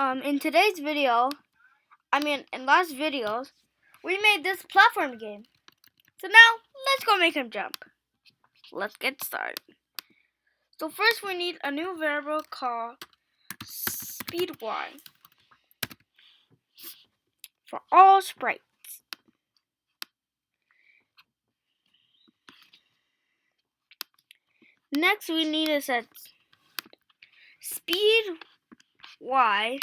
In today's video, in last videos, we made this platform game. So now, let's go make him jump. Let's get started. So first we need a new variable called speed y for all sprites. Next we need to set speed y.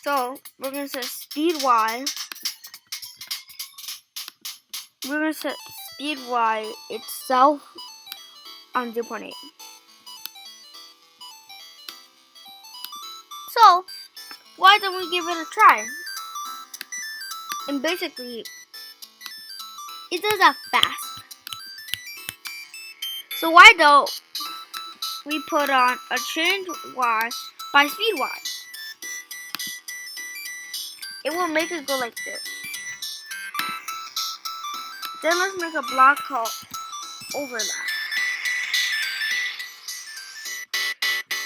So we're going to set speed y. We're going to set speed y itself on 0.8. So why don't we give it a try? And basically, it does that fast. So why don't we put on a change y by speed y? It will make it go like this. Then let's make a block called overlap.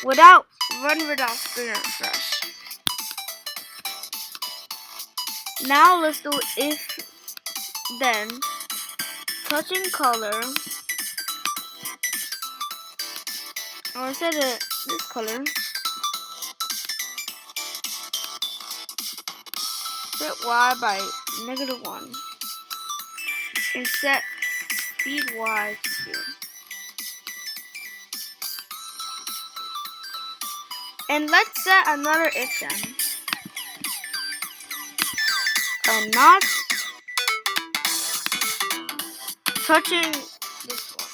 Run without screen refresh. Now let's do if then touching color. Or set it this color. Set y by -1 and set speed y to 0. And let's set another if then. Not touching this one.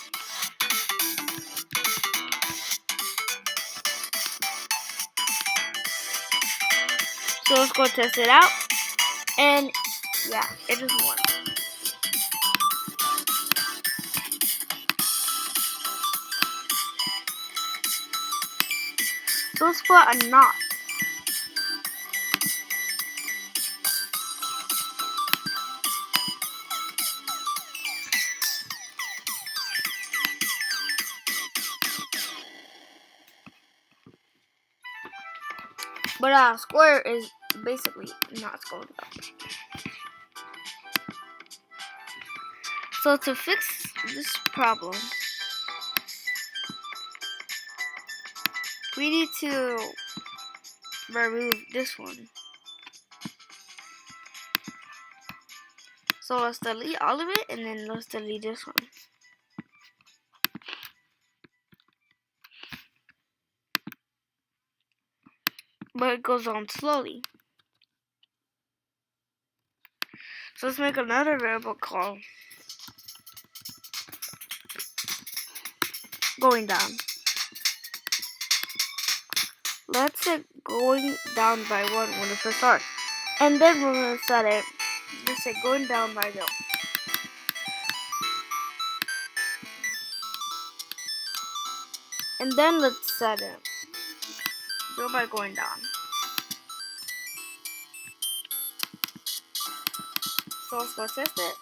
So let's go test it out. And yeah, it just won. So let's put a not. But square is basically not scrolled up. So to fix this problem, we need to remove this one. So let's delete all of it and then let's delete this one. But it goes on slowly. So let's make another variable called going down. Let's set going down by 1 when it first starts. And then we're going to set it, let's say going down by 0. And then let's set it 0 by going down. So let's go test it.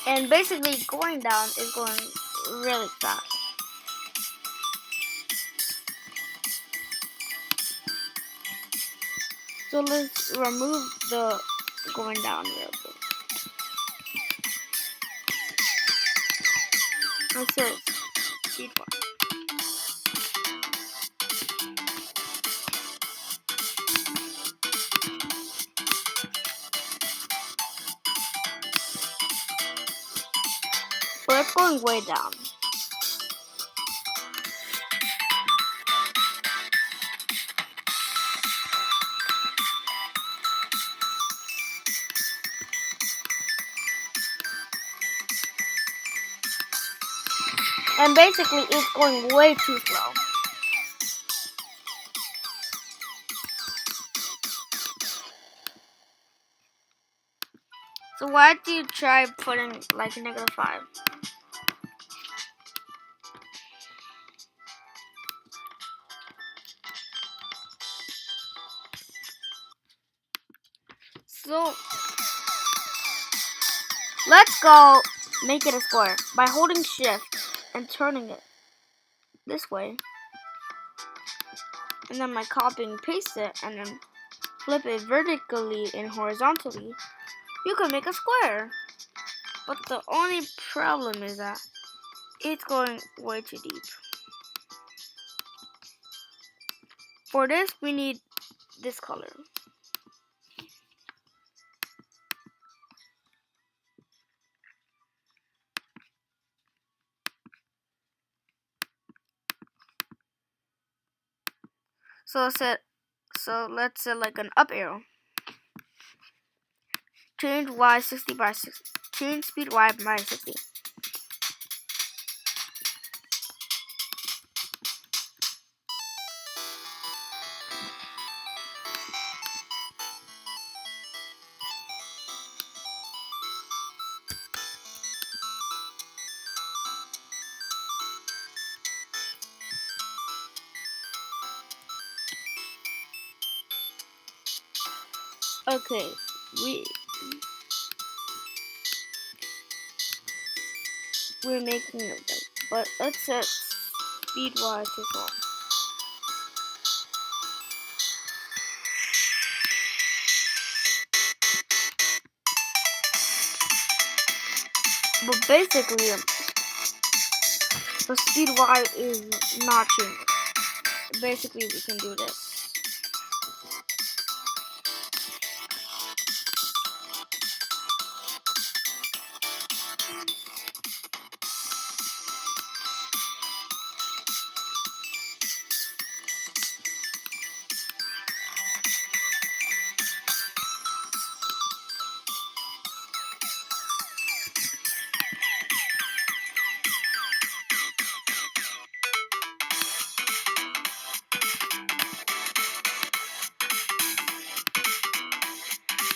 And basically going down is going really fast. So let's remove the going down variable. Let's set speed bar. But it's going way down. And basically, it's going way too slow. So why do you try putting like -5? So let's go make it a square by holding shift and turning it this way. And then by copying paste it and then flip it vertically and horizontally, you can make a square. But the only problem is that it's going way too deep. For this, we need this color. So let's set like an up arrow. Change y 60 by 60. Change speed y by 60. Okay, we're making them, but let's set speed y to 12. But basically, the speed y is not changing. Basically, we can do this.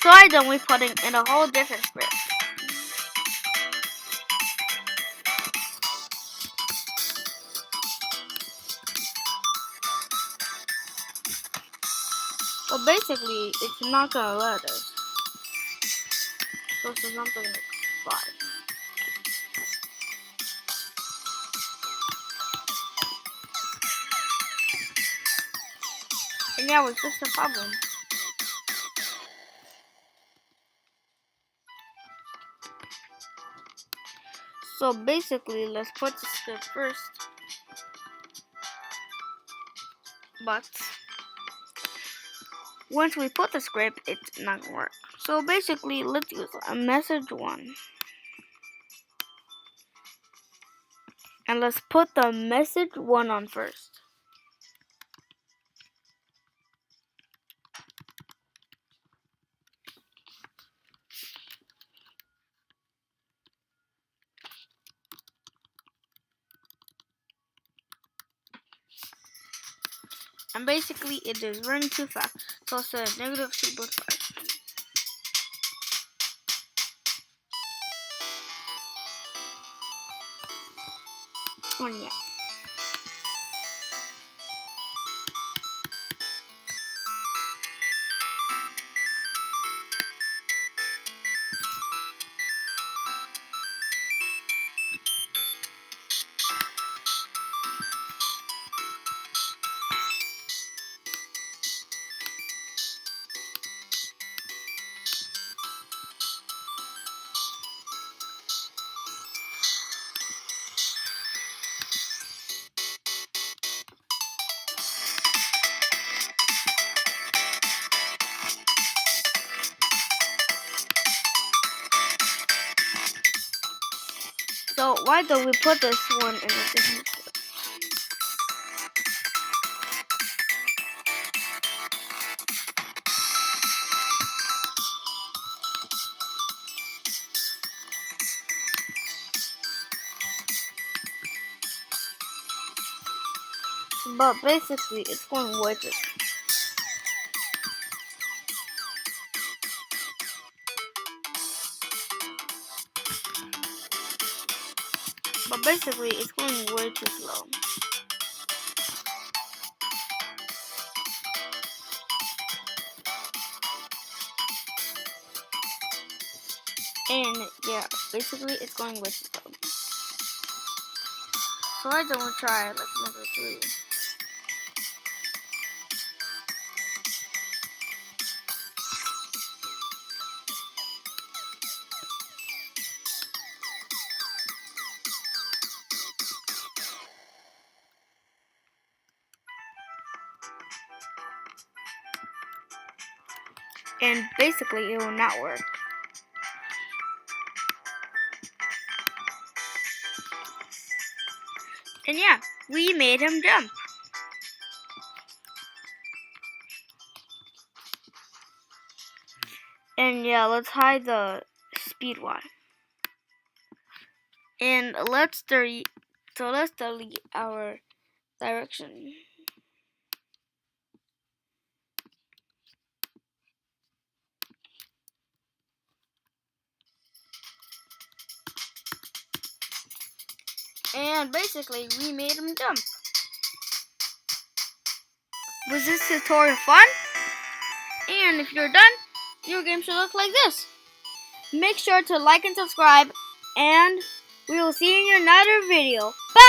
So I done we putting in a whole different script. But basically, it's not gonna let us. So it's something like 5. And yeah, we fixed the problem. So basically, let's put the script first. But once we put the script, it's not gonna work. So basically, let's use a message 1. And let's put the message 1 on first. And basically, it is running too fast. So it's a -2.5. Oh yeah. So why don't we put this one in a different script? but basically it's going way too. But basically it's going way too slow. And yeah, basically it's going way too slow. So I don't try like number 3. And basically it will not work. And yeah, we made him jump. And yeah, let's hide the speed one. And let's delete our direction. And basically we made him jump. Was this tutorial fun? And if you're done, your game should look like this. Make sure to like and subscribe, and we will see you in another video. Bye!